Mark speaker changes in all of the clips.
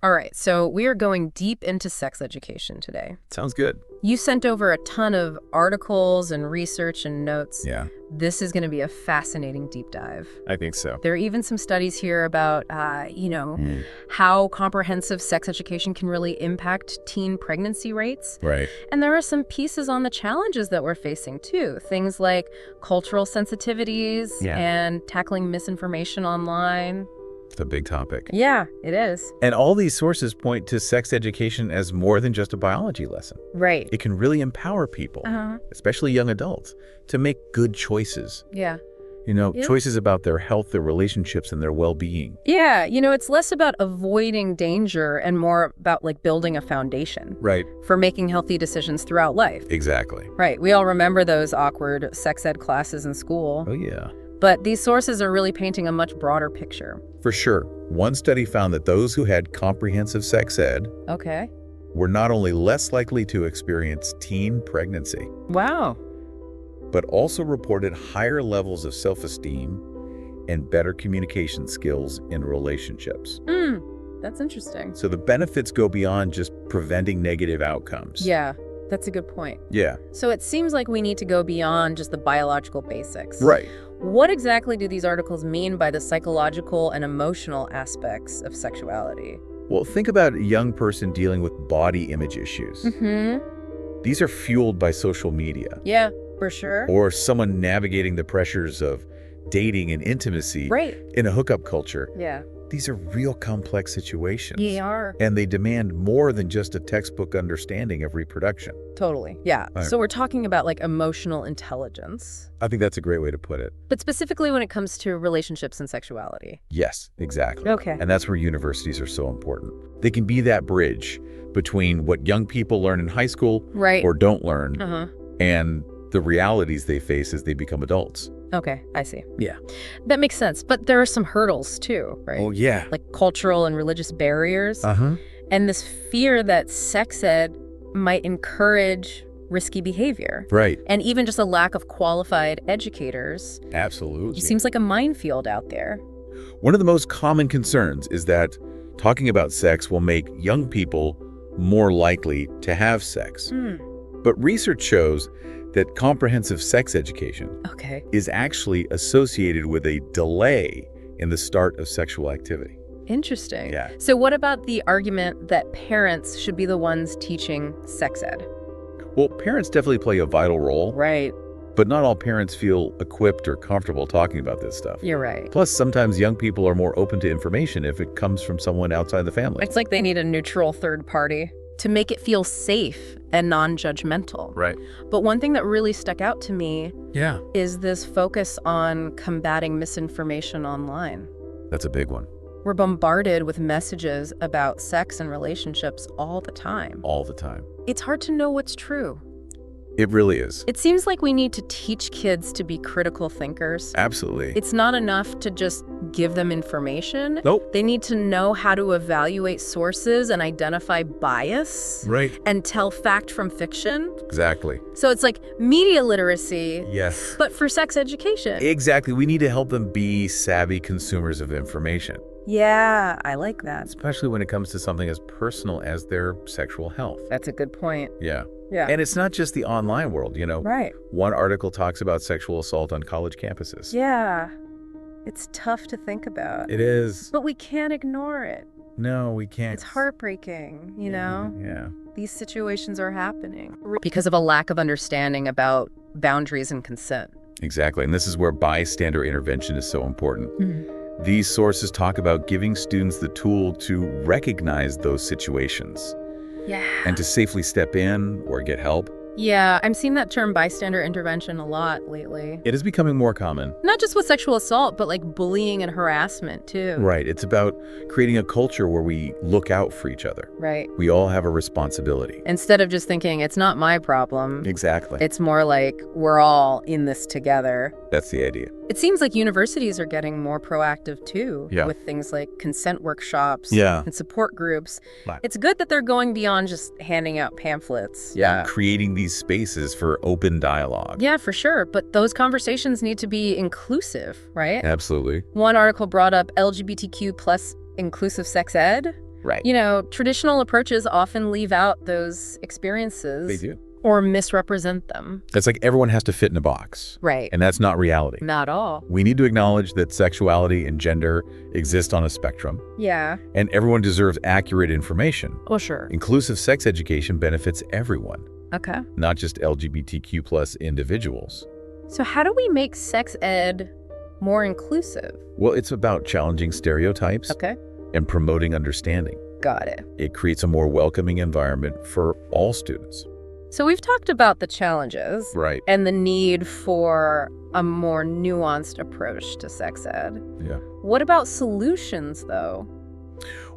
Speaker 1: All right, so we are going deep into sex education today.
Speaker 2: Sounds good.
Speaker 1: You sent over a ton of articles and research and notes.
Speaker 2: Yeah,
Speaker 1: This is going to be a fascinating deep dive.
Speaker 2: I think so.
Speaker 1: There are even some studies here about, how comprehensive sex education can really impact teen pregnancy rates.
Speaker 2: Right.
Speaker 1: And there are some pieces on the challenges that we're facing, too. Things like cultural sensitivities and tackling misinformation online.
Speaker 2: It's a big topic.
Speaker 1: Yeah, it is.
Speaker 2: And all these sources point to sex education as more than just a biology lesson.
Speaker 1: Right.
Speaker 2: It can really empower people, especially young adults, to make good choices.
Speaker 1: Yeah.
Speaker 2: Choices about their health, their relationships, and their well-being.
Speaker 1: Yeah, it's less about avoiding danger and more about building a foundation.
Speaker 2: Right.
Speaker 1: For making healthy decisions throughout life.
Speaker 2: Exactly.
Speaker 1: Right. We all remember those awkward sex ed classes in school.
Speaker 2: Oh, yeah.
Speaker 1: But these sources are really painting a much broader picture.
Speaker 2: For sure. One study found that those who had comprehensive sex ed
Speaker 1: Okay.
Speaker 2: were not only less likely to experience teen pregnancy,
Speaker 1: Wow.
Speaker 2: but also reported higher levels of self-esteem and better communication skills in relationships.
Speaker 1: That's interesting.
Speaker 2: So the benefits go beyond just preventing negative outcomes.
Speaker 1: Yeah, that's a good point.
Speaker 2: Yeah.
Speaker 1: So it seems like we need to go beyond just the biological basics.
Speaker 2: Right.
Speaker 1: What exactly do these articles mean by the psychological and emotional aspects of sexuality?
Speaker 2: Well, think about a young person dealing with body image issues. These are fueled by social media.
Speaker 1: Yeah, for sure.
Speaker 2: Or someone navigating the pressures of dating and intimacy in a hookup culture.
Speaker 1: Yeah.
Speaker 2: These are real complex situations.
Speaker 1: They are.
Speaker 2: And they demand more than just a textbook understanding of reproduction.
Speaker 1: Totally. Yeah.
Speaker 2: Right.
Speaker 1: So we're talking about emotional intelligence.
Speaker 2: I think that's a great way to put it.
Speaker 1: But specifically when it comes to relationships and sexuality.
Speaker 2: Yes, exactly.
Speaker 1: Okay.
Speaker 2: And that's where universities are so important. They can be that bridge between what young people learn in high school or don't learn and the realities they face as they become adults.
Speaker 1: Okay, I see.
Speaker 2: Yeah.
Speaker 1: That makes sense. But there are some hurdles too, right?
Speaker 2: Oh, yeah.
Speaker 1: Like cultural and religious barriers. And this fear that sex ed might encourage risky behavior.
Speaker 2: Right.
Speaker 1: And even just a lack of qualified educators.
Speaker 2: Absolutely.
Speaker 1: It seems like a minefield out there.
Speaker 2: One of the most common concerns is that talking about sex will make young people more likely to have sex. But research shows that comprehensive sex education is actually associated with a delay in the start of sexual activity.
Speaker 1: Interesting.
Speaker 2: Yeah.
Speaker 1: So what about the argument that parents should be the ones teaching sex ed?
Speaker 2: Well, parents definitely play a vital role.
Speaker 1: Right.
Speaker 2: But not all parents feel equipped or comfortable talking about this stuff.
Speaker 1: You're right.
Speaker 2: Plus, sometimes young people are more open to information if it comes from someone outside the family.
Speaker 1: It's like they need a neutral third party to make it feel safe and non-judgmental.
Speaker 2: Right.
Speaker 1: But one thing that really stuck out to me
Speaker 2: Yeah.
Speaker 1: is this focus on combating misinformation online.
Speaker 2: That's a big one.
Speaker 1: We're bombarded with messages about sex and relationships all the time.
Speaker 2: All the time.
Speaker 1: It's hard to know what's true.
Speaker 2: It really is.
Speaker 1: It seems like we need to teach kids to be critical thinkers.
Speaker 2: Absolutely.
Speaker 1: It's not enough to just give them information.
Speaker 2: Nope.
Speaker 1: They need to know how to evaluate sources and identify bias.
Speaker 2: Right.
Speaker 1: And tell fact from fiction.
Speaker 2: Exactly.
Speaker 1: So it's like media literacy,
Speaker 2: Yes.
Speaker 1: but for sex education.
Speaker 2: Exactly. We need to help them be savvy consumers of information,
Speaker 1: Yeah, I like that.
Speaker 2: especially when it comes to something as personal as their sexual health.
Speaker 1: That's a good point.
Speaker 2: Yeah.
Speaker 1: Yeah.
Speaker 2: And it's not just the online world,
Speaker 1: Right.
Speaker 2: One article talks about sexual assault on college campuses.
Speaker 1: Yeah. It's tough to think about.
Speaker 2: It is.
Speaker 1: But we can't ignore it.
Speaker 2: No, we can't.
Speaker 1: It's heartbreaking,
Speaker 2: Yeah.
Speaker 1: These situations are happening because of a lack of understanding about boundaries and consent.
Speaker 2: Exactly. And this is where bystander intervention is so important. These sources talk about giving students the tool to recognize those situations
Speaker 1: Yeah.
Speaker 2: and to safely step in or get help.
Speaker 1: Yeah, I'm seeing that term bystander intervention a lot lately.
Speaker 2: It is becoming more common.
Speaker 1: Not just with sexual assault, but bullying and harassment too.
Speaker 2: Right. It's about creating a culture where we look out for each other.
Speaker 1: Right.
Speaker 2: We all have a responsibility.
Speaker 1: Instead of just thinking it's not my problem.
Speaker 2: Exactly.
Speaker 1: It's more like we're all in this together.
Speaker 2: That's the idea.
Speaker 1: It seems like universities are getting more proactive too,
Speaker 2: Yeah.
Speaker 1: with things like consent workshops
Speaker 2: Yeah.
Speaker 1: and support groups.
Speaker 2: Right.
Speaker 1: It's good that they're going beyond just handing out pamphlets.
Speaker 2: Yeah. Creating these spaces for open dialogue.
Speaker 1: Yeah, for sure. But those conversations need to be inclusive, right?
Speaker 2: Absolutely.
Speaker 1: One article brought up LGBTQ plus inclusive sex ed.
Speaker 2: Right.
Speaker 1: Traditional approaches often leave out those experiences.
Speaker 2: They do.
Speaker 1: Or misrepresent them.
Speaker 2: It's like everyone has to fit in a box.
Speaker 1: Right.
Speaker 2: And that's not reality.
Speaker 1: Not all.
Speaker 2: We need to acknowledge that sexuality and gender exist on a spectrum.
Speaker 1: Yeah.
Speaker 2: And everyone deserves accurate information.
Speaker 1: Well, sure.
Speaker 2: Inclusive sex education benefits everyone,
Speaker 1: Okay.
Speaker 2: not just LGBTQ plus individuals.
Speaker 1: So how do we make sex ed more inclusive?
Speaker 2: Well, it's about challenging stereotypes
Speaker 1: Okay.
Speaker 2: and promoting understanding.
Speaker 1: Got it.
Speaker 2: It creates a more welcoming environment for all students.
Speaker 1: So we've talked about the challenges.
Speaker 2: Right.
Speaker 1: And the need for a more nuanced approach to sex ed.
Speaker 2: Yeah.
Speaker 1: What about solutions, though?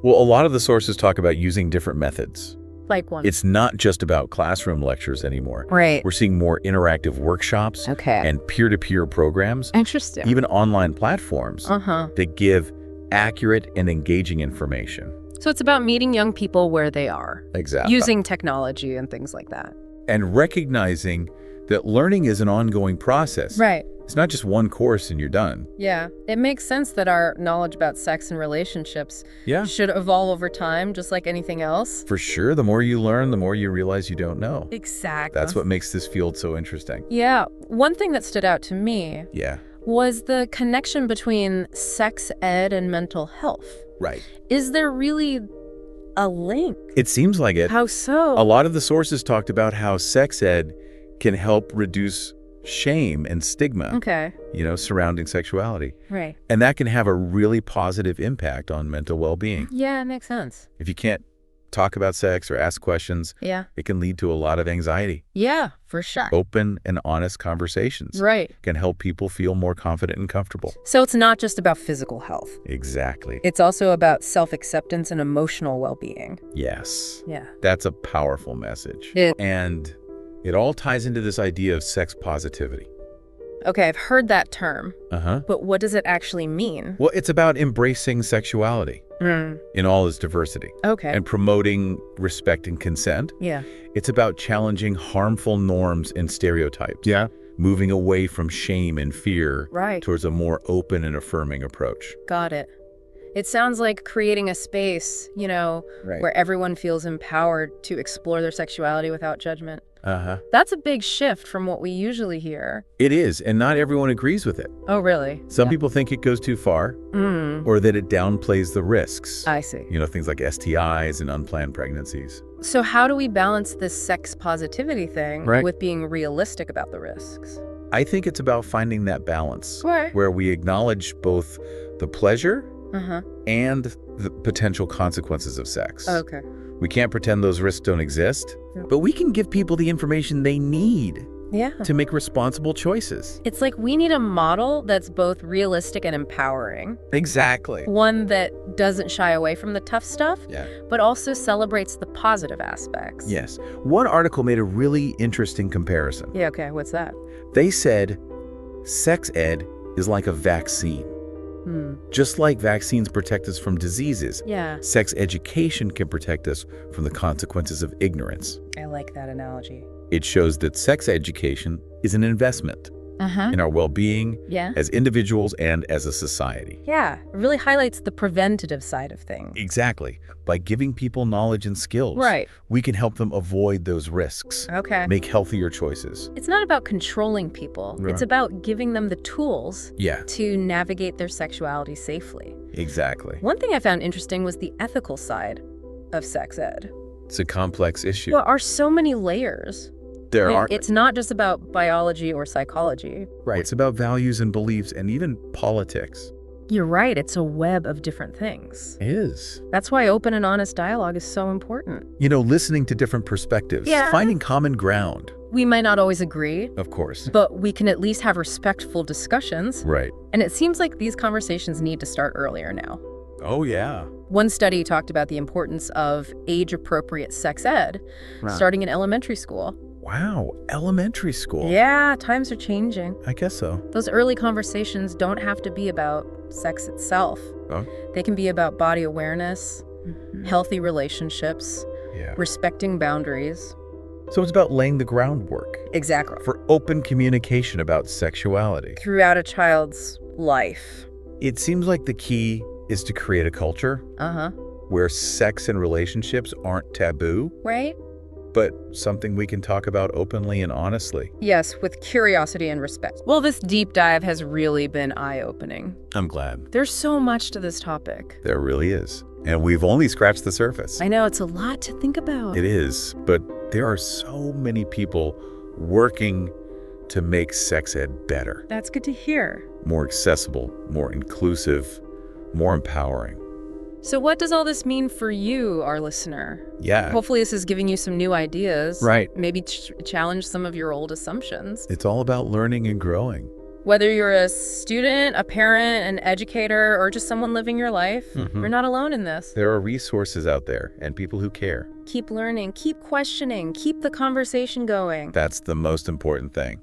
Speaker 2: Well, a lot of the sources talk about using different methods.
Speaker 1: Like one.
Speaker 2: It's not just about classroom lectures anymore.
Speaker 1: Right.
Speaker 2: We're seeing more interactive workshops
Speaker 1: Okay.
Speaker 2: and peer-to-peer programs,
Speaker 1: Interesting.
Speaker 2: even online platforms
Speaker 1: Uh-huh.
Speaker 2: that give accurate and engaging information.
Speaker 1: So it's about meeting young people where they are.
Speaker 2: Exactly.
Speaker 1: Using technology and things like that.
Speaker 2: And recognizing that learning is an ongoing process.
Speaker 1: Right.
Speaker 2: It's not just one course and you're done.
Speaker 1: Yeah. It makes sense that our knowledge about sex and relationships
Speaker 2: Yeah.
Speaker 1: should evolve over time, just like anything else.
Speaker 2: For sure, the more you learn, the more you realize you don't know.
Speaker 1: Exactly.
Speaker 2: That's what makes this field so interesting.
Speaker 1: Yeah. One thing that stood out to me
Speaker 2: Yeah.
Speaker 1: was the connection between sex ed and mental health.
Speaker 2: Right.
Speaker 1: Is there really a link?
Speaker 2: It seems like it.
Speaker 1: How so?
Speaker 2: A lot of the sources talked about how sex ed can help reduce shame and stigma,
Speaker 1: Okay.
Speaker 2: Surrounding sexuality.
Speaker 1: Right.
Speaker 2: And that can have a really positive impact on mental well-being.
Speaker 1: Yeah, it makes sense.
Speaker 2: If you can't talk about sex or ask questions,
Speaker 1: Yeah.
Speaker 2: it can lead to a lot of anxiety.
Speaker 1: Yeah, for sure.
Speaker 2: Open and honest conversations
Speaker 1: Right.
Speaker 2: can help people feel more confident and comfortable.
Speaker 1: So it's not just about physical health.
Speaker 2: Exactly.
Speaker 1: It's also about self-acceptance and emotional well-being.
Speaker 2: Yes.
Speaker 1: Yeah.
Speaker 2: That's a powerful message.
Speaker 1: It-
Speaker 2: And it all ties into this idea of sex positivity.
Speaker 1: Okay, I've heard that term,
Speaker 2: Uh-huh.
Speaker 1: but what does it actually mean?
Speaker 2: Well, it's about embracing sexuality in all its diversity
Speaker 1: Okay.
Speaker 2: and promoting respect and consent.
Speaker 1: Yeah.
Speaker 2: It's about challenging harmful norms and stereotypes.
Speaker 3: Yeah.
Speaker 2: Moving away from shame and fear
Speaker 1: Right.
Speaker 2: towards a more open and affirming approach.
Speaker 1: Got it. It sounds like creating a space,
Speaker 2: Right.
Speaker 1: where everyone feels empowered to explore their sexuality without judgment.
Speaker 2: Uh-huh.
Speaker 1: That's a big shift from what we usually hear.
Speaker 2: It is, and not everyone agrees with it.
Speaker 1: Oh, really?
Speaker 2: Some people think it goes too far
Speaker 1: Mm,
Speaker 2: or that it downplays the risks.
Speaker 1: I see.
Speaker 2: Things like STIs and unplanned pregnancies.
Speaker 1: So how do we balance this sex positivity thing
Speaker 2: Right.
Speaker 1: with being realistic about the risks?
Speaker 2: I think it's about finding that balance
Speaker 1: Right.
Speaker 2: where we acknowledge both the pleasure
Speaker 1: Uh-huh.
Speaker 2: and the potential consequences of sex.
Speaker 1: Okay.
Speaker 2: We can't pretend those risks don't exist,
Speaker 1: Yeah.
Speaker 2: but we can give people the information they need
Speaker 1: Yeah.
Speaker 2: to make responsible choices.
Speaker 1: It's like we need a model that's both realistic and empowering.
Speaker 2: Exactly.
Speaker 1: One that doesn't shy away from the tough stuff,
Speaker 2: Yeah.
Speaker 1: but also celebrates the positive aspects.
Speaker 2: Yes. One article made a really interesting comparison.
Speaker 1: Yeah, okay. What's that?
Speaker 2: They said sex ed is like a vaccine.
Speaker 1: Hmm.
Speaker 2: Just like vaccines protect us from diseases,
Speaker 1: Yeah,
Speaker 2: sex education can protect us from the consequences of ignorance.
Speaker 1: I like that analogy.
Speaker 2: It shows that sex education is an investment
Speaker 1: Uh-huh.
Speaker 2: in our well-being
Speaker 1: Yeah.
Speaker 2: as individuals and as a society.
Speaker 1: Yeah, it really highlights the preventative side of things.
Speaker 2: Exactly. By giving people knowledge and skills,
Speaker 1: Right.
Speaker 2: we can help them avoid those risks,
Speaker 1: Okay.
Speaker 2: make healthier choices.
Speaker 1: It's not about controlling people.
Speaker 2: Right.
Speaker 1: It's about giving them the tools
Speaker 2: Yeah,
Speaker 1: to navigate their sexuality safely.
Speaker 2: exactly.
Speaker 1: One thing I found interesting was the ethical side of sex ed.
Speaker 2: It's a complex issue.
Speaker 1: There are so many layers.
Speaker 2: There
Speaker 1: I mean,
Speaker 2: are.
Speaker 1: It's not just about biology or psychology.
Speaker 2: Right. It's about values and beliefs and even politics.
Speaker 1: You're right, it's a web of different things.
Speaker 2: It is.
Speaker 1: That's why open and honest dialogue is so important.
Speaker 2: Listening to different perspectives,
Speaker 1: Yeah.
Speaker 2: finding common ground,
Speaker 1: We might not always agree,
Speaker 2: of course.
Speaker 1: but we can at least have respectful discussions.
Speaker 2: Right.
Speaker 1: And it seems like these conversations need to start earlier now.
Speaker 2: Oh, yeah.
Speaker 1: One study talked about the importance of age-appropriate sex ed starting in elementary school.
Speaker 2: Wow. Elementary school.
Speaker 1: Yeah, times are changing.
Speaker 2: I guess so.
Speaker 1: Those early conversations don't have to be about sex itself.
Speaker 2: Oh.
Speaker 1: They can be about body awareness, healthy relationships,
Speaker 2: Yeah.
Speaker 1: respecting boundaries.
Speaker 2: So it's about laying the groundwork
Speaker 1: Exactly.
Speaker 2: for open communication about sexuality.
Speaker 1: Throughout a child's life.
Speaker 2: It seems like the key is to create a culture
Speaker 1: Uh-huh.
Speaker 2: where sex and relationships aren't taboo,
Speaker 1: Right?
Speaker 2: but something we can talk about openly and honestly.
Speaker 1: Yes, with curiosity and respect. Well, this deep dive has really been eye-opening.
Speaker 2: I'm glad.
Speaker 1: There's so much to this topic.
Speaker 2: There really is. And we've only scratched the surface.
Speaker 1: I know, it's a lot to think about.
Speaker 2: It is, but there are so many people working to make sex ed better,
Speaker 1: That's good to hear.
Speaker 2: more accessible, more inclusive, more empowering.
Speaker 1: So what does all this mean for you, our listener?
Speaker 2: Yeah.
Speaker 1: Hopefully this is giving you some new ideas.
Speaker 2: Right.
Speaker 1: Maybe challenge some of your old assumptions.
Speaker 2: It's all about learning and growing.
Speaker 1: Whether you're a student, a parent, an educator, or just someone living your life, you're not alone in this.
Speaker 2: There are resources out there and people who care.
Speaker 1: Keep learning, keep questioning, keep the conversation going.
Speaker 2: That's the most important thing.